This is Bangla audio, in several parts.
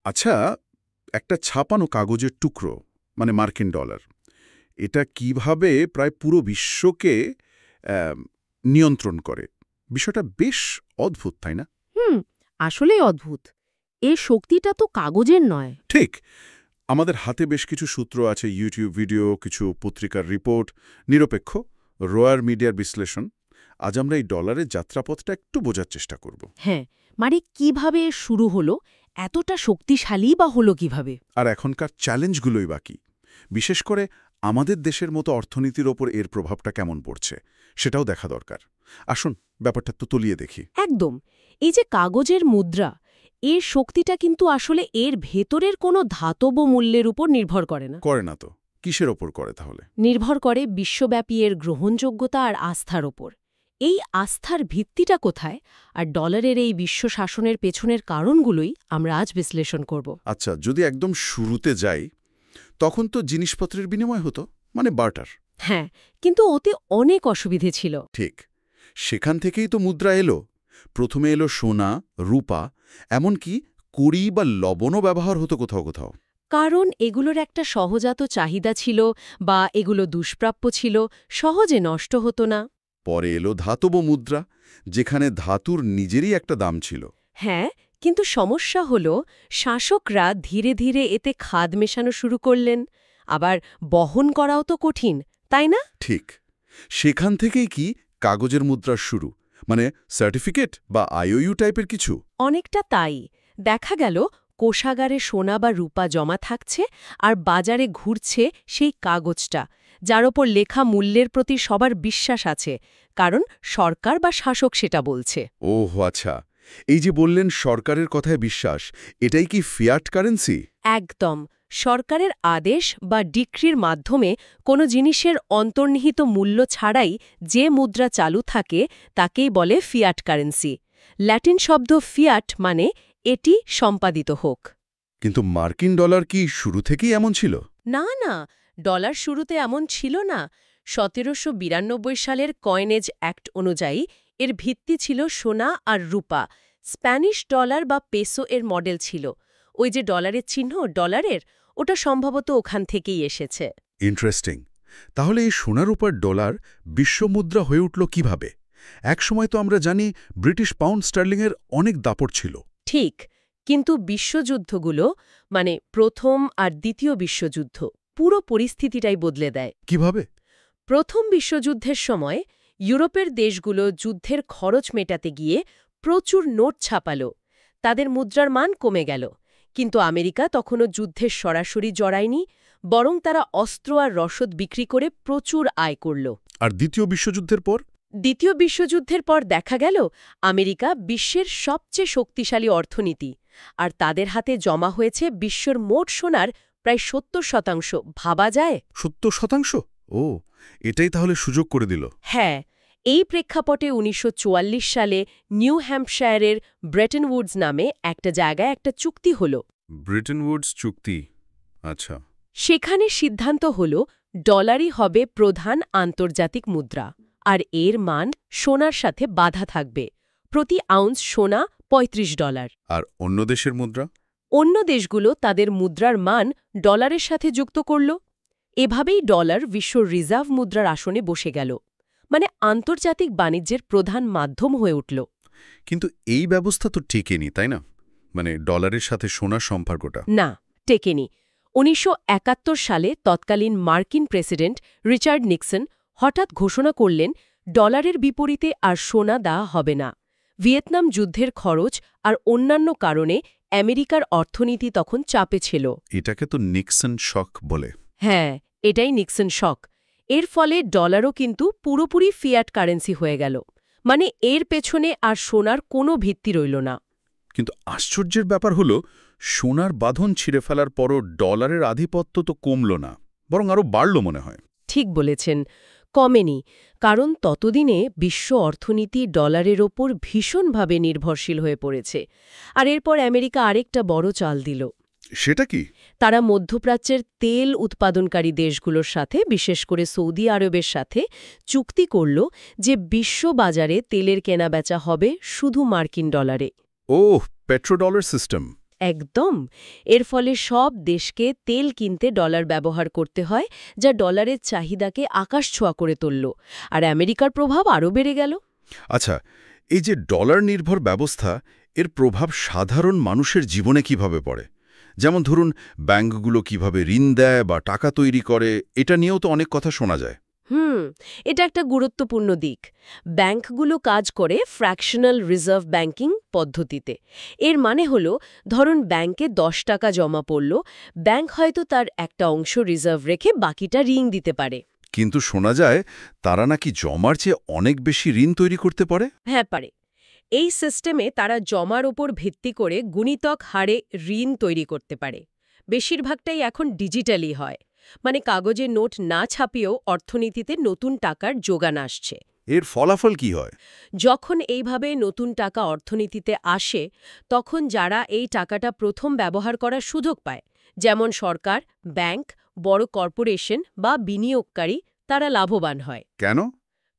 আচ্ছা, একটা ছাপানো কাগজের টুকরো মানে মার্কিন ডলার, এটা কিভাবে প্রায় পুরো বিশ্বকে আহ, নিয়ন্ত্রণ করে? বিষয়টা বেশ অদ্ভুত, তাই না? হুম, আসলেই অদ্ভুত। এর শক্তিটা তো কাগজের নয়। ঠিক। আমাদের হাতে বেশ কিছু সূত্র আছে, ইউটিউব ভিডিও, কিছু পত্রিকার রিপোর্ট, নিরপেক্ষ রোয়ার মিডিয়ার বিশ্লেষণ। আজ আমরা এই ডলারের যাত্রাপথটা একটু বোঝার চেষ্টা করব। হ্যাঁ, মানে কিভাবে এর শুরু হলো, এতটা শক্তিশালী বা হলো কিভাবে? আর এখনকার চ্যালেঞ্জগুলোই বাকি, বিশেষ করে আমাদের দেশের মতো অর্থনীতির ওপর এর প্রভাবটা কেমন পড়ছে সেটাও দেখা দরকার। আসুন ব্যাপারটা তো তলিয়ে দেখি। একদম। এই যে কাগজের মুদ্রা, এর শক্তিটা কিন্তু আসলে এর ভেতরের কোনো ধাতব মূল্যের উপর নির্ভর করে না। করে না তো? কিসের ওপর করে তাহলে? নির্ভর করে বিশ্বব্যাপী এর গ্রহণযোগ্যতা আর আস্থার ওপর। এই আস্থার ভিত্তিটা কোথায়, আর ডলারের এই বিশ্ব শাসনের পেছনের কারণগুলোই আমরা আজ বিশ্লেষণ করব। আচ্ছা, যদি একদম শুরুতে যাই, তখন তো জিনিসপত্রের বিনিময় হতো, মানে বার্টার। হ্যাঁ, কিন্তু ওতে অনেক অসুবিধে ছিল। ঠিক। সেখান থেকেই তো মুদ্রা এলো। প্রথমে এলো সোনা, রূপা, এমনকি কড়ি বা লবণও ব্যবহার হতো কোথাও কোথাও। কারণ এগুলোর একটা সহজাত চাহিদা ছিল, বা এগুলো দুষ্প্রাপ্য ছিল, সহজে নষ্ট হতো না। পরে এলো ধাতব মুদ্রা, যেখানে ধাতুর নিজেরই একটা দাম ছিল। হ্যাঁ, কিন্তু সমস্যা হল শাসকরা ধীরে ধীরে এতে খাদ মেশানো শুরু করলেন। আবার বহন করাও তো কঠিন, তাই না? ঠিক। সেখান থেকেই কি কাগজের মুদ্রার শুরু, মানে সার্টিফিকেট বা আইওইউ টাইপের কিছু। অনেকটা তাই। দেখা গেল কোষাগারে সোনা বা রূপা জমা থাকছে, আর বাজারে ঘুরছে সেই কাগজটা, যার ওপর লেখা মূল্যের প্রতি সবার বিশ্বাস আছে, কারণ সরকার বা শাসক সেটা বলছে। ওহ আচ্ছা, এই যে বললেন সরকারের কথায় বিশ্বাস, এটাই কি ফিয়াট কারেন্সি? একদম। সরকারের আদেশ বা ডিক্রির মাধ্যমে কোনো জিনিসের অন্তর্নিহিত মূল্য ছাড়াই যে মুদ্রা চালু থাকে তাকেই বলে ফিয়াট কারেন্সি। ল্যাটিন শব্দ ফিয়াট মানে এটি সম্পাদিত হোক। কিন্তু মার্কিন ডলার কি শুরু থেকেই এমন ছিল? না না, ডলার শুরুতে এমন ছিল না। ১৭৯২ সালের কয়েনেজ অ্যাক্ট অনুযায়ী এর ভিত্তি ছিল সোনা আর রূপা। স্প্যানিশ ডলার বা পেসো এর মডেল ছিল। ওই যে ডলারের চিহ্ন ডলারের, ওটা সম্ভবত ওখান থেকেই এসেছে। ইন্টারেস্টিং। তাহলে এই সোনার উপর ডলার বিশ্বমুদ্রা হয়ে উঠল কিভাবে? একসময় তো আমরা জানি ব্রিটিশ পাউন্ড স্টার্লিংয়ের অনেক দাপট ছিল। ঠিক, কিন্তু বিশ্বযুদ্ধগুলো, মানে প্রথম আর দ্বিতীয় বিশ্বযুদ্ধ, পুরো পরিস্থিতিটাই বদলে দেয়। কিভাবে? প্রথম বিশ্বযুদ্ধের সময় ইউরোপের দেশগুলো যুদ্ধের খরচ মেটাতে গিয়ে প্রচুর নোট ছাপাল। তাদের মুদ্রার মান কমে গেল। কিন্তু আমেরিকা তখনও যুদ্ধের সরাসরি জড়ায়নি, বরং তারা অস্ত্র আর রসদ বিক্রি করে প্রচুর আয় করল। আর দ্বিতীয় বিশ্বযুদ্ধের পর? দ্বিতীয় বিশ্বযুদ্ধের পর দেখা গেল আমেরিকা বিশ্বের সবচেয়ে শক্তিশালী অর্থনীতি, আর তাদের হাতে জমা হয়েছে বিশ্বের মোট সোনার প্রায় ৭০%। ভাবা যায়? ৭০%? ও, এটাই তাহলে সুযোগ করে দিল। হ্যাঁ, এই প্রেক্ষাপটে ১৯৪৪ সালে নিউ হ্যাম্পশায়ারের ব্রেটন উডস নামে একটা জায়গায় একটা চুক্তি হল। ব্রিটেন উডস চুক্তি। আচ্ছা। সেখানে সিদ্ধান্ত হল ডলারই হবে প্রধান আন্তর্জাতিক মুদ্রা, আর এর মান সোনার সাথে বাঁধা থাকবে। প্রতি আউন্স সোনা $৩৫। আর অন্য দেশের মুদ্রা? অন্য দেশগুলো তাদের মুদ্রার মান ডলারের সাথে যুক্ত করল। এভাবেই ডলার বিশ্ব রিজার্ভ মুদ্রার আসনে বসে গেল, মানে আন্তর্জাতিক বাণিজ্যের প্রধান মাধ্যম হয়ে উঠল। কিন্তু এই ব্যবস্থা তো টেকেনি, তাই না? মানে ডলারের সাথে সোনার সম্পর্কটা। না, টেকেনি। ১৯৭১ সালে তৎকালীন মার্কিন প্রেসিডেন্ট রিচার্ড নিক্সন হঠাৎ ঘোষণা করলেন ডলারের বিপরীতে আর সোনা দেওয়া হবে না। ভিয়েতনাম যুদ্ধের খরচ আর অন্যান্য কারণে আমেরিকার অর্থনীতি তখন চাপে ছিল। এটাকে তো নিক্সন শক বলে। হ্যাঁ, এটাই নিক্সন শক। এর ফলে ডলারও কিন্তু পুরোপুরি ফিয়াট কারেন্সি হয়ে গেল, মানে এর পেছনে আর সোনার কোনো ভিত্তি রইল না। কিন্তু আশ্চর্যের ব্যাপার হলো, সোনার বাঁধন ছিঁড়ে ফেলার পরও ডলারের আধিপত্য তো কমল না, বরং আরও বাড়ল মনে হয়। ঠিক বলেছেন, কমেনি। কারণ ততদিনে বিশ্ব অর্থনীতি ডলারের ওপর ভীষণভাবে নির্ভরশীল হয়ে পড়েছে। আর এরপর আমেরিকা আরেকটা বড় চাল দিল। সেটা কি? তারা মধ্যপ্রাচ্যের তেল উৎপাদনকারী দেশগুলোর সাথে, বিশেষ করে সৌদি আরবের সাথে চুক্তি করল যে বিশ্ববাজারে তেলের কেনাবেচা হবে শুধু মার্কিন ডলারে। ওহ, পেট্রোডলার সিস্টেম। একদম। এর ফলে সব দেশকে তেল কিনতে ডলার ব্যবহার করতে হয়, যা ডলারের চাহিদাকে আকাশছোঁয়া করে তুলল। আর আমেরিকার প্রভাব আরও বেড়ে গেল। আচ্ছা, এই যে ডলার নির্ভর ব্যবস্থা, এর প্রভাব সাধারণ মানুষের জীবনে কিভাবে পড়ে? যেমন ধরুন, ব্যাংকগুলো কিভাবে ঋণ দেয় বা টাকা তৈরি করে, এটা নিয়েও তো অনেক কথা শোনা যায়। এটা একটা গুরুত্বপূর্ণ দিক। ব্যাংকগুলো কাজ করে ফ্র্যাকশনাল রিজার্ভ ব্যাংকিং পদ্ধতিতে। এর মানে হলো, ধরুন ব্যাংকে 10 টাকা জমা পড়ল, ব্যাংক হয়তো তার একটা অংশ রিজার্ভ রেখে বাকিটা ঋণ দিতে পারে। কিন্তু শোনা যায় তারা নাকি জমার চেয়ে অনেক বেশি ঋণ তৈরি করতে পারে। হ্যাঁ, পারে। এই সিস্টেমে তারা জমার ওপর ভিত্তি করে গুণিতক হারে ঋণ তৈরি করতে পারে। বেশিরভাগটাই এখন ডিজিটালি হয়, মানে কাগজে নোট না ছাপিয়েও অর্থনীতিতে নতুন টাকার যোগান আসছে। এর ফলাফল কি হয়? যখন এইভাবে নতুন টাকা অর্থনীতিতে আসে, তখন যারা এই টাকাটা প্রথম ব্যবহার করার সুযোগ পায়, যেমন সরকার, ব্যাংক, বড় কর্পোরেশন বা বিনিয়োগকারী, তারা লাভবান হয়। কেন?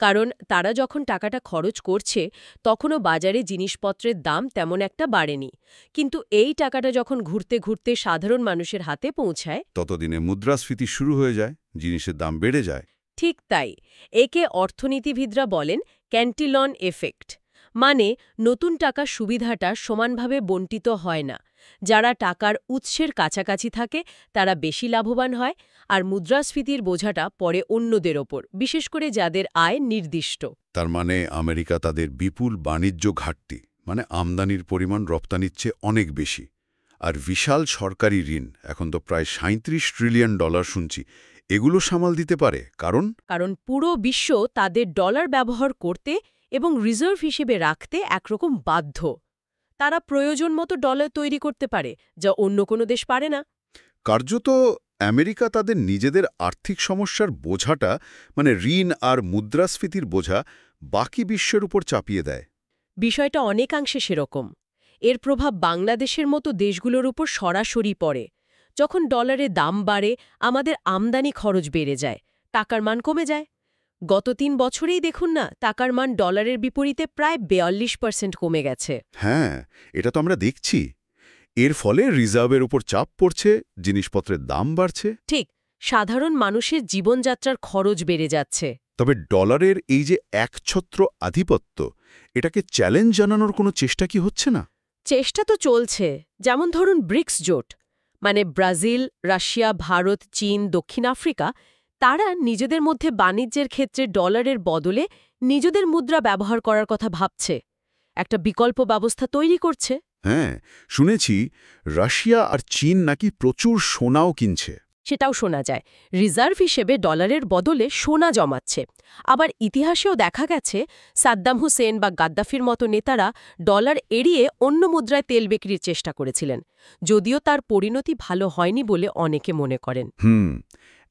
কারণ তারা যখন টাকাটা খরচ করছে, তখনও বাজারে জিনিসপত্রের দাম তেমন একটা বাড়েনি। কিন্তু এই টাকাটা যখন ঘুরতে ঘুরতে সাধারণ মানুষের হাতে পৌঁছায়, ততদিনে মুদ্রাস্ফীতি শুরু হয়ে যায়, জিনিসের দাম বেড়ে যায়। ঠিক তাই। একে অর্থনীতিবিদরা বলেন ক্যান্টিলন এফেক্ট। মানে নতুন টাকার সুবিধাটা সমানভাবে বণ্টিত হয় না। যারা টাকার উৎসের কাছাকাছি থাকে তারা বেশি লাভবান হয়, আর মুদ্রাস্ফীতির বোঝাটা পড়ে অন্যদের ওপর, বিশেষ করে যাদের আয় নির্দিষ্ট। তার মানে আমেরিকা তাদের বিপুল বাণিজ্য ঘাটতি, মানে আমদানির পরিমাণ রপ্তানির চেয়ে অনেক বেশি, আর বিশাল সরকারি ঋণ, এখন তো প্রায় $37 ট্রিলিয়ন শুনছি, এগুলো সামাল দিতে পারে। কারণ পুরো বিশ্ব তাদের ডলার ব্যবহার করতে এবং রিজার্ভ হিসেবে রাখতে একরকম বাধ্য। তারা প্রয়োজন মতো ডলার তৈরি করতে পারে, যা অন্য কোনো দেশ পারে না। কার্যত আমেরিকা তাদের নিজেদের আর্থিক সমস্যার বোঝাটা, মানে ঋণ আর মুদ্রাস্ফীতির বোঝা, বাকি বিশ্বের উপর চাপিয়ে দেয়। বিষয়টা অনেকাংশে সেরকম। এর প্রভাব বাংলাদেশের মতো দেশগুলোর উপর সরাসরি পড়ে। যখন ডলারের দাম বাড়ে, আমাদের আমদানি খরচ বেড়ে যায়, টাকার মান কমে যায়। গত 3 বছরেই দেখুন না, টাকার মান ডলারের বিপরীতে প্রায় 42% কমে গেছে। হ্যাঁ, এটা তো আমরা দেখছি। এর ফলে রিজার্ভের উপর চাপ পড়ছে, জিনিসপত্রের দাম বাড়ছে। ঠিক, সাধারণ মানুষের জীবনযাত্রার খরচ বেড়ে যাচ্ছে। তবে ডলারের এই যে একছত্র আধিপত্য, এটাকে চ্যালেঞ্জ জানানোর কোনো চেষ্টা কি হচ্ছে না? চেষ্টা তো চলছে। যেমন ধরুন ব্রিক্স জোট, মানে ব্রাজিল, রাশিয়া, ভারত, চীন, দক্ষিণ আফ্রিকা, তারা নিজেদের মধ্যে বাণিজ্যের ক্ষেত্রে ডলারের বদলে নিজেদের মুদ্রা ব্যবহার করার কথা ভাবছে। একটা বিকল্প ব্যবস্থা তৈরি করছে। হ্যাঁ, শুনেছি রাশিয়া আর চীন নাকি প্রচুর সোনাও কিনছে। সেটাও শোনা যায়, রিজার্ভ হিসেবে ডলারের বদলে সোনা জমাচ্ছে। আবার ইতিহাসেও দেখা গেছে সাদ্দাম হুসেন বা গাদ্দাফির মতো নেতারা ডলার এড়িয়ে অন্য মুদ্রায় তেল বিক্রির চেষ্টা করেছিলেন, যদিও তার পরিণতি ভালো হয়নি বলে অনেকে মনে করেন।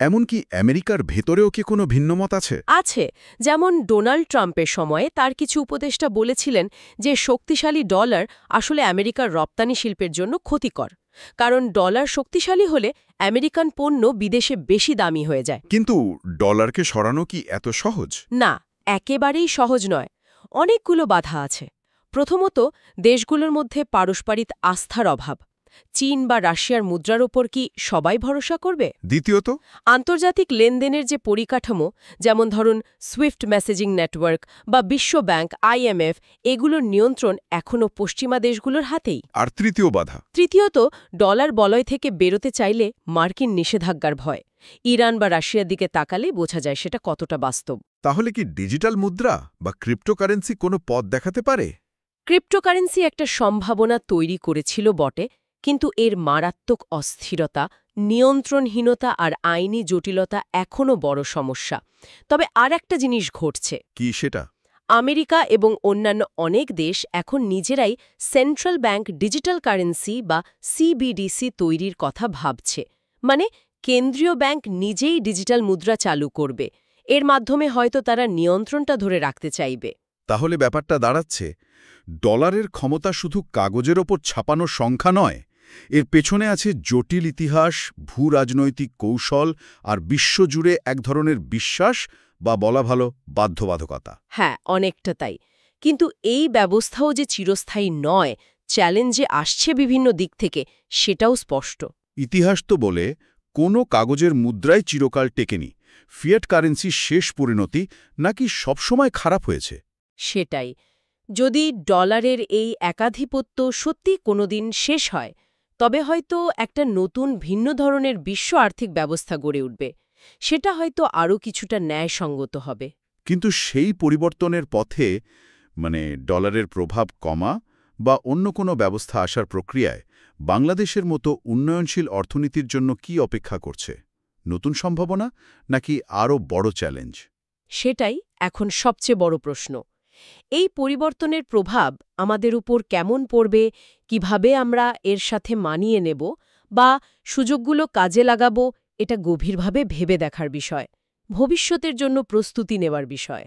এমনকি আমেরিকার ভেতরেও কি কোনো ভিন্নমত আছে? আছে। যেমন ডোনাল্ড ট্রাম্পের সময়ে তার কিছু উপদেষ্টা বলেছিলেন যে শক্তিশালী ডলার আসলে আমেরিকার রপ্তানি শিল্পের জন্য ক্ষতিকর, কারণ ডলার শক্তিশালী হলে আমেরিকান পণ্য বিদেশে বেশি দামি হয়ে যায়। কিন্তু ডলারকে সরানো কি এত সহজ? না, একেবারেই সহজ নয়। অনেকগুলো বাধা আছে। প্রথমত, দেশগুলোর মধ্যে পারস্পরিক আস্থার অভাব। চীন বা রাশিয়ার মুদ্রার ওপর কি সবাই ভরসা করবে? দ্বিতীয়ত, আন্তর্জাতিক লেনদেনের যে পরিকাঠামো, যেমন ধরুন সুইফট মেসেজিং নেটওয়ার্ক বা বিশ্ব ব্যাংক, IMF, এগুলোর নিয়ন্ত্রণ এখনও পশ্চিমা দেশগুলোর হাতেই। আর তৃতীয় বাধা? তৃতীয়ত, ডলার বলয় থেকে বেরোতে চাইলে মার্কিন নিষেধাজ্ঞার ভয়। ইরান বা রাশিয়ার দিকে তাকালে বোঝা যায় সেটা কতটা বাস্তব। তাহলে কি ডিজিটাল মুদ্রা বা ক্রিপ্টোকারেন্সি কোনো পথ দেখাতে পারে? ক্রিপ্টোকারেন্সি একটা সম্ভাবনা তৈরি করেছিল বটে, কিন্তু এর মারাত্মক অস্থিরতা, নিয়ন্ত্রণহীনতা আর আইনি জটিলতা এখনও বড় সমস্যা। তবে আর একটা জিনিস ঘটছে। কি সেটা? আমেরিকা এবং অন্যান্য অনেক দেশ এখন নিজেরাই সেন্ট্রাল ব্যাংক ডিজিটাল কারেন্সি বা CBDC তৈরির কথা ভাবছে। মানে কেন্দ্রীয় ব্যাংক নিজেই ডিজিটাল মুদ্রা চালু করবে। এর মাধ্যমে হয়তো তারা নিয়ন্ত্রণটা ধরে রাখতে চাইবে। তাহলে ব্যাপারটা দাঁড়াচ্ছে, ডলারের ক্ষমতা শুধু কাগজের ওপর ছাপানো সংখ্যা নয়, এর পেছনে আছে জটিল ইতিহাস, ভূরাজনৈতিক কৌশল আর বিশ্বজুড়ে এক ধরনের বিশ্বাস বা বলা ভালো বাধ্যবাধকতা। হ্যাঁ, অনেকটা তাই। কিন্তু এই ব্যবস্থাও যে চিরস্থায়ী নয়, চ্যালেঞ্জে আসছে বিভিন্ন দিক থেকে সেটাও স্পষ্ট। ইতিহাস তো বলে কোনো কাগজের মুদ্রাই চিরকাল টেকেনি। ফিয়াট কারেন্সি শেষ পরিণতি নাকি সবসময় খারাপ হয়েছে? সেটাই। যদি ডলারের এই একাধিপত্য সত্যি কোনোদিন শেষ হয়, তবে হয়তো একটা নতুন ভিন্ন ধরনের বিশ্ব আর্থিক ব্যবস্থা গড়ে উঠবে। সেটা হয়তো আরও কিছুটা ন্যায়সঙ্গত হবে। কিন্তু সেই পরিবর্তনের পথে ডলারের প্রভাব কমা বা অন্য কোনো ব্যবস্থা আসার প্রক্রিয়ায় বাংলাদেশের মতো উন্নয়নশীল অর্থনীতির জন্য কি অপেক্ষা করছে? নতুন সম্ভাবনা নাকি আরও বড় চ্যালেঞ্জ? সেটাই এখন সবচেয়ে বড় প্রশ্ন। এই পরিবর্তনের প্রভাব আমাদের উপর কেমন পড়বে, কিভাবে আমরা এর সাথে মানিয়ে নেব বা সুযোগগুলো কাজে লাগাবো, এটা গভীরভাবে ভেবে দেখার বিষয়, ভবিষ্যতের জন্য প্রস্তুতি নেওয়ার বিষয়।